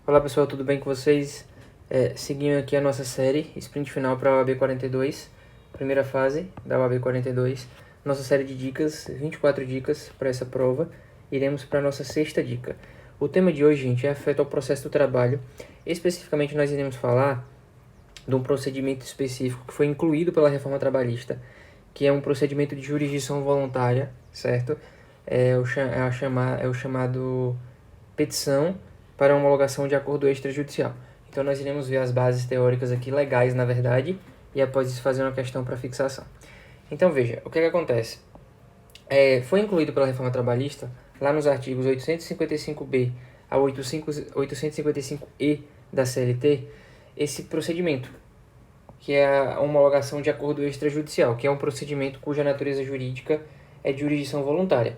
Olá pessoal, tudo bem com vocês? Seguindo aqui a nossa série, sprint final para a OAB 42, primeira fase da OAB 42, nossa série de dicas, 24 dicas para essa prova, iremos para a nossa sexta dica. O tema de hoje, gente, é afeto ao processo do trabalho. Especificamente nós iremos falar de um procedimento específico que foi incluído pela reforma trabalhista, que é um procedimento de jurisdição voluntária, certo? É o chamado petição para homologação de acordo extrajudicial. Então nós iremos ver as bases teóricas aqui, legais na verdade, e após isso fazer uma questão para fixação. Então veja, o que acontece? Foi incluído pela reforma trabalhista, lá nos artigos 855b a 855e da CLT, esse procedimento, que é a homologação de acordo extrajudicial, que é um procedimento cuja natureza jurídica é de jurisdição voluntária.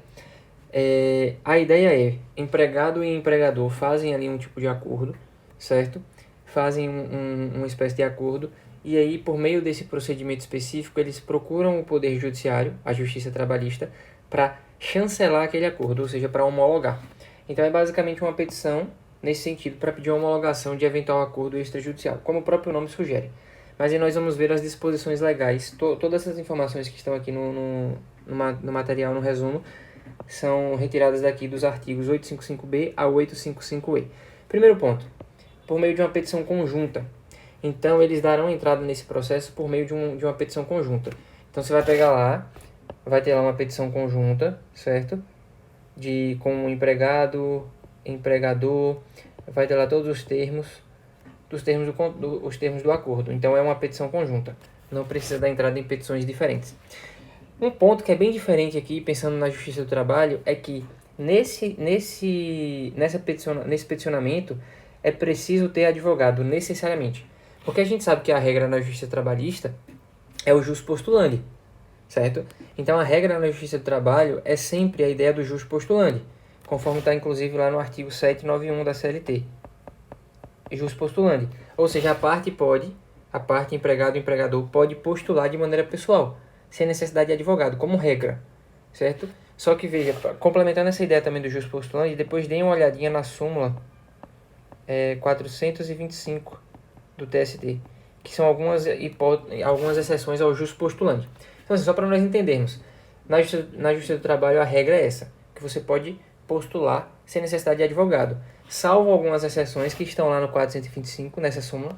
A ideia é, empregado e empregador fazem ali um tipo de acordo, certo? Fazem uma espécie de acordo, e aí, por meio desse procedimento específico, eles procuram o Poder Judiciário, a Justiça Trabalhista, para chancelar aquele acordo, ou seja, para homologar. Então, é basicamente uma petição, nesse sentido, para pedir a homologação de eventual acordo extrajudicial, como o próprio nome sugere. Mas aí nós vamos ver as disposições legais, todas essas informações que estão aqui no material, no resumo, são retiradas daqui dos artigos 855b a 855e. Primeiro ponto, por meio de uma petição conjunta. Então, eles darão entrada nesse processo por meio de uma petição conjunta. Então, você vai pegar lá, vai ter lá uma petição conjunta, certo? Com o empregado, empregador, vai ter lá todos os termos do acordo. Então, é uma petição conjunta. Não precisa dar entrada em petições diferentes. Um ponto que é bem diferente aqui, pensando na Justiça do Trabalho, é que nesse peticionamento é preciso ter advogado, necessariamente. Porque a gente sabe que a regra na Justiça Trabalhista é o jus postulandi, certo? Então a regra na Justiça do Trabalho é sempre a ideia do jus postulandi, conforme está inclusive lá no artigo 791 da CLT. Jus postulandi. Ou seja, a parte empregado e empregador pode postular de maneira pessoal, sem necessidade de advogado, como regra, certo? Só que veja, complementando essa ideia também do jus postulandi, depois dê uma olhadinha na súmula 425 do TST, que são algumas exceções ao jus postulandi. Então, assim, só para nós entendermos, na Justiça do Trabalho a regra é essa, que você pode postular sem necessidade de advogado, salvo algumas exceções que estão lá no 425, nessa súmula,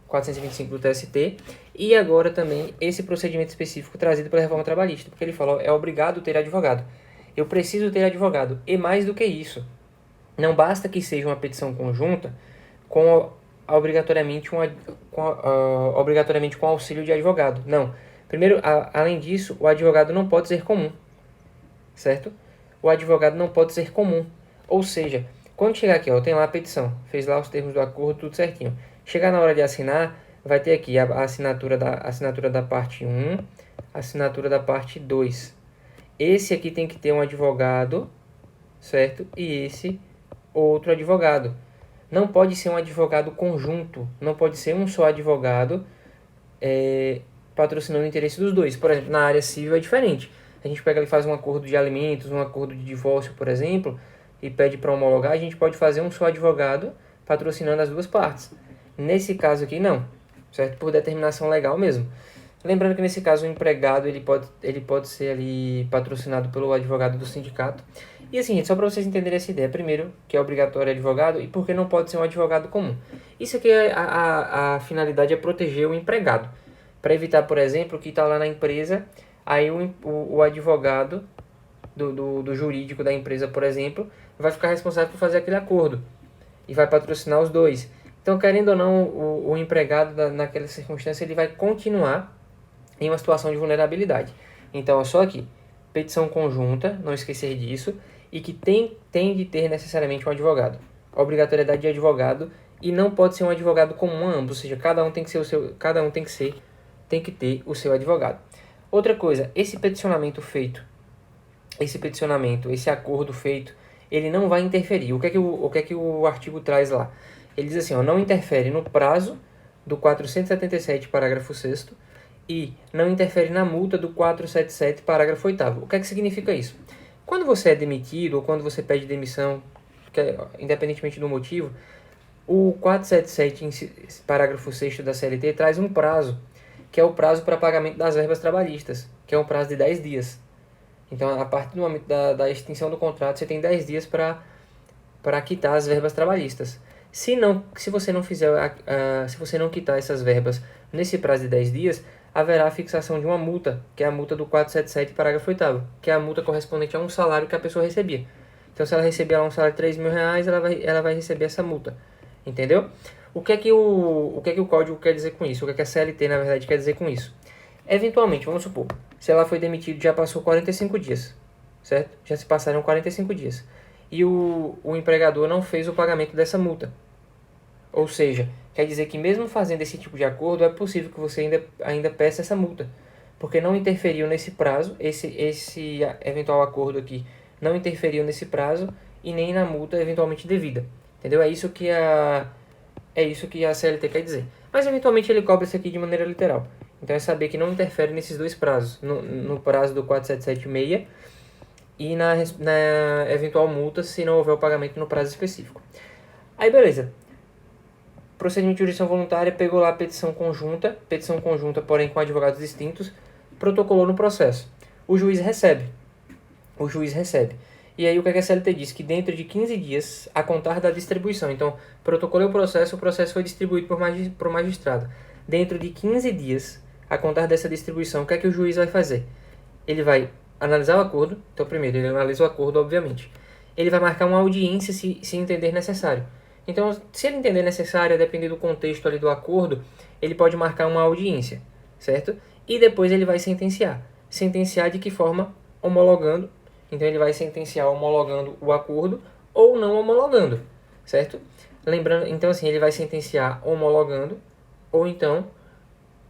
425 do TST, e agora também esse procedimento específico trazido pela reforma trabalhista, porque ele falou, é obrigado ter advogado. Eu preciso ter advogado, e mais do que isso, não basta que seja uma petição conjunta obrigatoriamente com auxílio de advogado. Não. Primeiro, além disso, o advogado não pode ser comum, certo? O advogado não pode ser comum. Ou seja, quando chegar aqui, tem lá a petição, fez lá os termos do acordo, tudo certinho. Chegar na hora de assinar, vai ter aqui a assinatura da parte 1, a assinatura da parte 2. Esse aqui tem que ter um advogado, certo? E esse outro advogado. Não pode ser um advogado conjunto, não pode ser um só advogado patrocinando o interesse dos dois. Por exemplo, na área civil é diferente. A gente pega e faz um acordo de alimentos, um acordo de divórcio, por exemplo, e pede para homologar, a gente pode fazer um só advogado patrocinando as duas partes. Nesse caso aqui, não, certo? Por determinação legal mesmo. Lembrando que nesse caso o empregado ele pode ser ali patrocinado pelo advogado do sindicato. E assim, gente, só para vocês entenderem essa ideia, primeiro, que é obrigatório advogado e por que não pode ser um advogado comum. Isso aqui, a finalidade é proteger o empregado. Para evitar, por exemplo, que está lá na empresa, aí o advogado do jurídico da empresa, por exemplo, vai ficar responsável por fazer aquele acordo e vai patrocinar os dois. Então, querendo ou não, o empregado naquela circunstância ele vai continuar em uma situação de vulnerabilidade. Então, é só aqui, petição conjunta, não esquecer disso, e que tem de ter necessariamente um advogado. Obrigatoriedade de advogado, e não pode ser um advogado comum a ambos, ou seja, cada um tem que ter o seu advogado. Outra coisa, esse acordo feito, ele não vai interferir. O que é que o artigo traz lá? Ele diz assim, não interfere no prazo do 477, parágrafo 6º, e não interfere na multa do 477, parágrafo 8º. O que é que significa isso? Quando você é demitido ou quando você pede demissão, independentemente do motivo, O 477, parágrafo 6º da CLT, traz um prazo, que é o prazo para pagamento das verbas trabalhistas, que é um prazo de 10 dias. Então, a partir do momento da extinção do contrato, você tem 10 dias para quitar as verbas trabalhistas. Se você não fizer, se você não quitar essas verbas nesse prazo de 10 dias, haverá a fixação de uma multa, que é a multa do 477, parágrafo 8º, que é a multa correspondente a um salário que a pessoa recebia. Então, se ela receber lá um salário de R$ 3.000, ela vai receber essa multa. Entendeu? O que é que o código quer dizer com isso? O que é que a CLT, na verdade, quer dizer com isso? Eventualmente, vamos supor, se ela foi demitida, já passou 45 dias, certo? Já se passaram 45 dias. E o empregador não fez o pagamento dessa multa. Ou seja, quer dizer que mesmo fazendo esse tipo de acordo, é possível que você ainda peça essa multa. Porque não interferiu nesse prazo, esse eventual acordo aqui não interferiu nesse prazo e nem na multa eventualmente devida. Entendeu? É isso que a CLT quer dizer. Mas eventualmente ele cobra isso aqui de maneira literal. Então é saber que não interfere nesses dois prazos. No prazo do 4776 e na eventual multa se não houver o pagamento no prazo específico. Aí beleza. Procedimento de jurisdição voluntária, pegou lá a petição conjunta, porém com advogados distintos, protocolou no processo. O juiz recebe. E aí o que a CLT diz? Que dentro de 15 dias, a contar da distribuição. Então, protocolei o processo foi distribuído por magistrado. Dentro de 15 dias, a contar dessa distribuição, o que é que o juiz vai fazer? Ele vai analisar o acordo. Então, primeiro, ele analisa o acordo, obviamente. Ele vai marcar uma audiência se entender necessário. Então, se ele entender necessário, a depender do contexto ali do acordo, ele pode marcar uma audiência, certo? E depois ele vai sentenciar. Sentenciar de que forma? Homologando. Então, ele vai sentenciar homologando o acordo ou não homologando, certo? Lembrando, então assim, ele vai sentenciar homologando ou então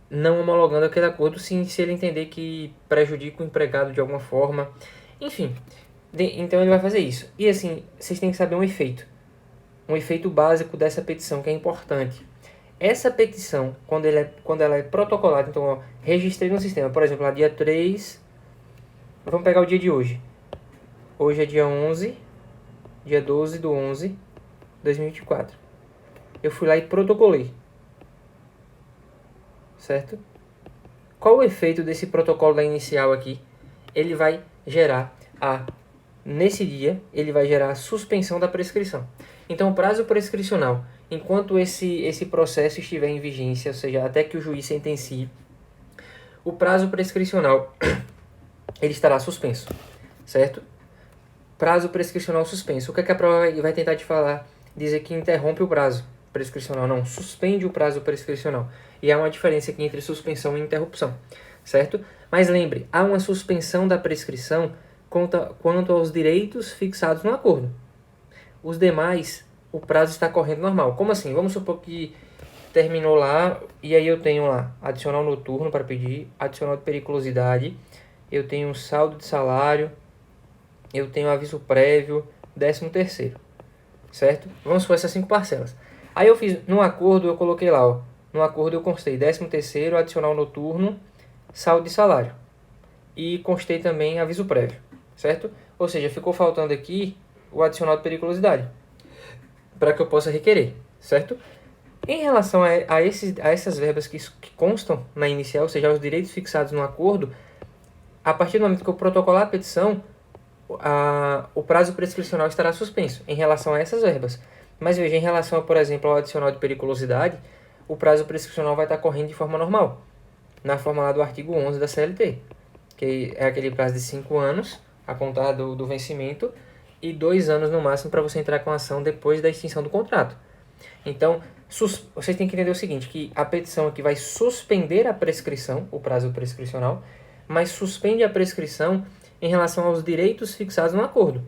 não homologando aquele acordo se ele entender que prejudica o empregado de alguma forma. Enfim, então ele vai fazer isso. E assim, vocês têm que saber um efeito básico dessa petição que é importante. Essa petição, quando ela é protocolada, então ó, registrei no sistema, por exemplo, lá dia 3, vamos pegar o dia de hoje. Hoje é dia 11, dia 12 do 11 de 2024. Eu fui lá e protocolei. Certo? Qual o efeito desse protocolo da inicial aqui? Ele vai gerar nesse dia, ele vai gerar a suspensão da prescrição. Então, o prazo prescricional, enquanto esse processo estiver em vigência, ou seja, até que o juiz sentencie, o prazo prescricional ele estará suspenso, certo? Prazo prescricional suspenso. O que a prova vai tentar te falar? Dizer que interrompe o prazo prescricional. Não, suspende o prazo prescricional. E há uma diferença aqui entre suspensão e interrupção, certo? Mas lembre, há uma suspensão da prescrição quanto aos direitos fixados no acordo. Os demais, o prazo está correndo normal. Como assim? Vamos supor que terminou lá, e aí eu tenho lá adicional noturno para pedir, adicional de periculosidade, eu tenho um saldo de salário, eu tenho aviso prévio, 13º, certo? Vamos supor essas 5 parcelas. Aí eu fiz, no acordo eu coloquei lá, ó, no acordo eu constei 13º, adicional noturno, saldo de salário. E constei também aviso prévio, certo? Ou seja, ficou faltando aqui o adicional de periculosidade, para que eu possa requerer, certo? Em relação a essas verbas que constam na inicial, ou seja, os direitos fixados no acordo, a partir do momento que eu protocolar a petição, o prazo prescricional estará suspenso em relação a essas verbas. Mas veja, em relação, por exemplo, ao adicional de periculosidade, o prazo prescricional vai estar correndo de forma normal, na forma lá do artigo 11 da CLT, que é aquele prazo de 5 anos, a contar do vencimento, e 2 anos no máximo para você entrar com a ação depois da extinção do contrato. Então, vocês têm que entender o seguinte, que a petição aqui vai suspender a prescrição, o prazo prescricional, mas suspende a prescrição em relação aos direitos fixados no acordo.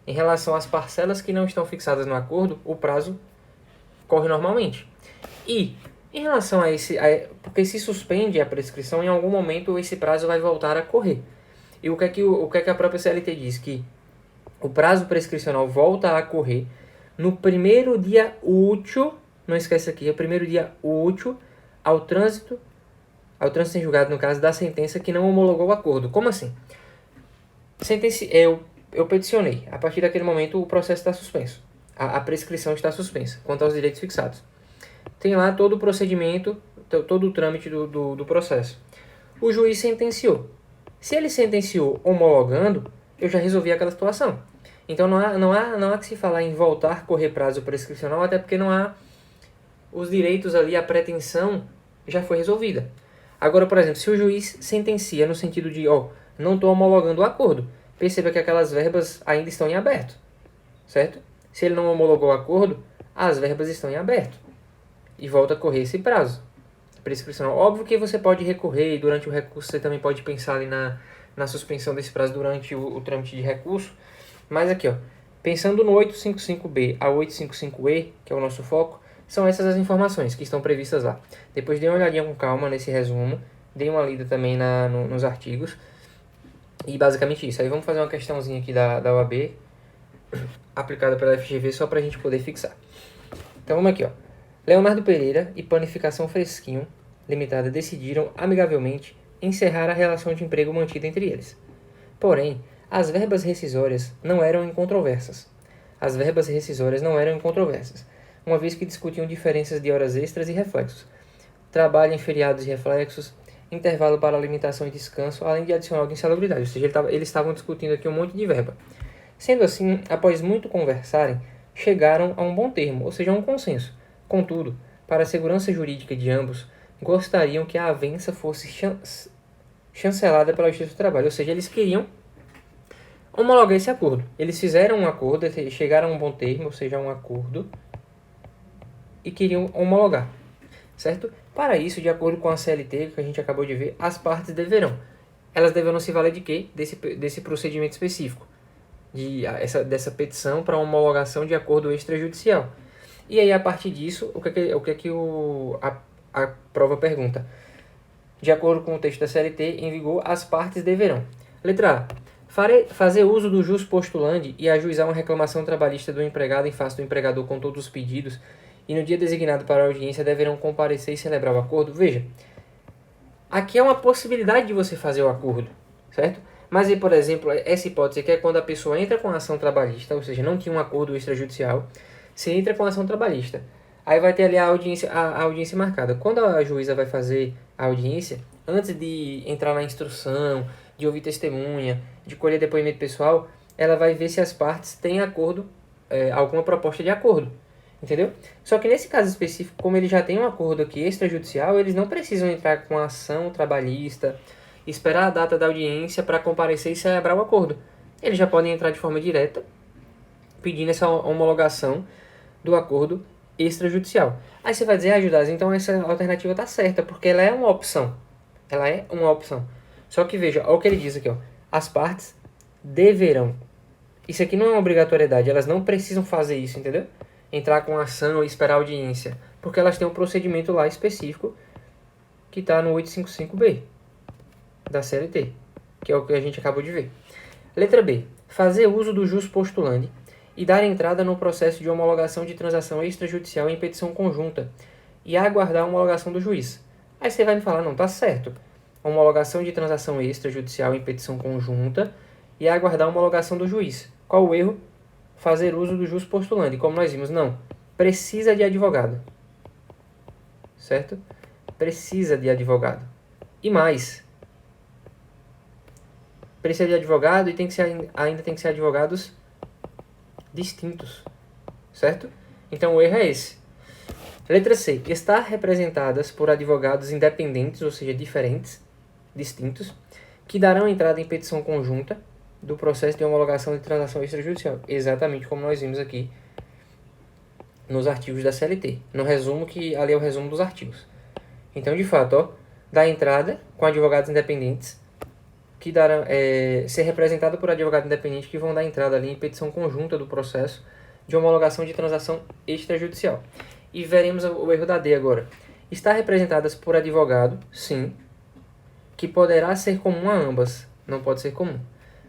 Em relação às parcelas que não estão fixadas no acordo, o prazo corre normalmente. E, em relação a porque se suspende a prescrição, em algum momento esse prazo vai voltar a correr. E o que é que a própria CLT diz? Que o prazo prescricional volta a correr no primeiro dia útil, não esquece aqui, é o primeiro dia útil ao trânsito em julgado, no caso da sentença que não homologou o acordo. Como assim? Eu peticionei. A partir daquele momento o processo está suspenso. a prescrição está suspensa quanto aos direitos fixados. Tem lá todo o procedimento, todo o trâmite do processo. O juiz sentenciou. Se ele sentenciou homologando, eu já resolvi aquela situação. Então não há que se falar em voltar a correr prazo prescricional, até porque não há os direitos ali, a pretensão já foi resolvida. Agora, por exemplo, se o juiz sentencia no sentido de, não estou homologando o acordo, perceba que aquelas verbas ainda estão em aberto, certo? Se ele não homologou o acordo, as verbas estão em aberto e volta a correr esse prazo prescricional. Óbvio que você pode recorrer e durante o recurso você também pode pensar ali na suspensão desse prazo durante o trâmite de recurso, mas aqui, pensando no 855B a 855E, que é o nosso foco, são essas as informações que estão previstas lá. Depois dê uma olhadinha com calma nesse resumo, dê uma lida também nos artigos, e basicamente isso. Aí vamos fazer uma questãozinha aqui da OAB, aplicada pela FGV, só para a gente poder fixar. Então vamos aqui, Leonardo Pereira e Panificação Fresquinho Limitada decidiram amigavelmente encerrar a relação de emprego mantida entre eles. Porém, as verbas rescisórias não eram incontroversas. Uma vez que discutiam diferenças de horas extras e reflexos, trabalho em feriados e reflexos, intervalo para alimentação e descanso, além de adicional de insalubridade. Ou seja, eles estavam discutindo aqui um monte de verba. Sendo assim, após muito conversarem, chegaram a um bom termo, ou seja, a um consenso. Contudo, para a segurança jurídica de ambos, gostariam que a avença fosse chancelada pela Justiça do Trabalho. Ou seja, eles queriam homologar esse acordo. Eles fizeram um acordo, chegaram a um bom termo, ou seja, um acordo, e queriam homologar, certo? Para isso, de acordo com a CLT, que a gente acabou de ver, as partes elas deverão se valer de quê? Desse procedimento específico, dessa petição para homologação de acordo extrajudicial. E aí, a partir disso, o que é que a prova pergunta? De acordo com o texto da CLT, em vigor, as partes deverão. Letra A. Fazer uso do jus postulandi e ajuizar uma reclamação trabalhista do empregado em face do empregador com todos os pedidos e no dia designado para a audiência deverão comparecer e celebrar o acordo. Veja, aqui é uma possibilidade de você fazer o acordo, certo? Mas aí, por exemplo, essa hipótese aqui é quando a pessoa entra com a ação trabalhista, ou seja, não tinha um acordo extrajudicial, você entra com a ação trabalhista. Aí vai ter ali a audiência marcada. Quando a juíza vai fazer a audiência, antes de entrar na instrução, de ouvir testemunha, de colher depoimento pessoal, ela vai ver se as partes têm acordo, alguma proposta de acordo. Entendeu? Só que nesse caso específico, como ele já tem um acordo aqui extrajudicial, eles não precisam entrar com a ação trabalhista, esperar a data da audiência para comparecer e celebrar o acordo. Eles já podem entrar de forma direta, pedindo essa homologação do acordo extrajudicial. Aí você vai dizer, Judas, então essa alternativa está certa, porque ela é uma opção. Só que veja, olha o que ele diz aqui, as partes deverão. Isso aqui não é uma obrigatoriedade, elas não precisam fazer isso, entendeu? Entrar com ação e esperar a audiência, porque elas têm um procedimento lá específico que está no 855B da CLT, que é o que a gente acabou de ver. Letra B. Fazer uso do jus postulandi e dar entrada no processo de homologação de transação extrajudicial em petição conjunta e aguardar a homologação do juiz. Aí você vai me falar, não, tá certo. Homologação de transação extrajudicial em petição conjunta e aguardar a homologação do juiz. Qual o erro? Fazer uso do jus postulandi. Como nós vimos, não. Precisa de advogado. Certo? Precisa de advogado. E mais. Precisa de advogado e ainda tem que ser advogados distintos. Certo? Então o erro é esse. Letra C. Estar representadas por advogados independentes, ou seja, diferentes, distintos, que darão entrada em petição conjunta do processo de homologação de transação extrajudicial. Exatamente como nós vimos aqui nos artigos da CLT. No resumo, que ali é o resumo dos artigos. Então, de fato, dá entrada com advogados independentes, que darão, ser representado por advogado independente, que vão dar entrada ali em petição conjunta do processo de homologação de transação extrajudicial. E veremos o erro da D agora. Estar representadas por advogado, sim, que poderá ser comum a ambas, não pode ser comum.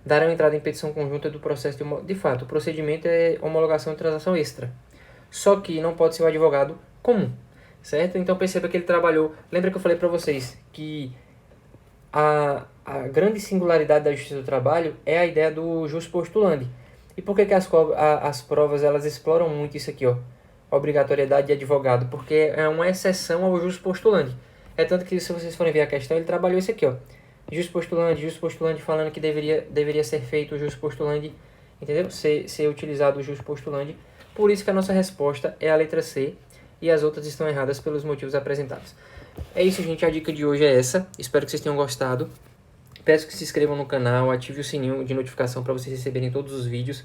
Darão entrada em petição conjunta do processo de fato, o procedimento é homologação de transação extra. Só que não pode ser o advogado comum, certo? Então perceba que ele trabalhou... Lembra que eu falei para vocês que a grande singularidade da Justiça do Trabalho é a ideia do jus postulandi. E por que que as provas elas exploram muito isso aqui, ó? A obrigatoriedade de advogado, porque é uma exceção ao jus postulante. É tanto que, se vocês forem ver a questão, ele trabalhou isso aqui, ó. Jus postulante falando que deveria ser feito o jus postulante, entendeu? Ser utilizado o jus postulante. Por isso que a nossa resposta é a letra C e as outras estão erradas pelos motivos apresentados. É isso, gente. A dica de hoje é essa. Espero que vocês tenham gostado. Peço que se inscrevam no canal, ative o sininho de notificação para vocês receberem todos os vídeos,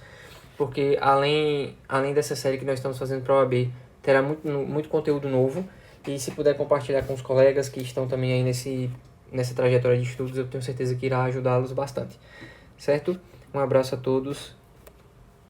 porque além dessa série que nós estamos fazendo para a OAB, terá muito conteúdo novo. E se puder compartilhar com os colegas que estão também aí nessa trajetória de estudos, eu tenho certeza que irá ajudá-los bastante. Certo? Um abraço a todos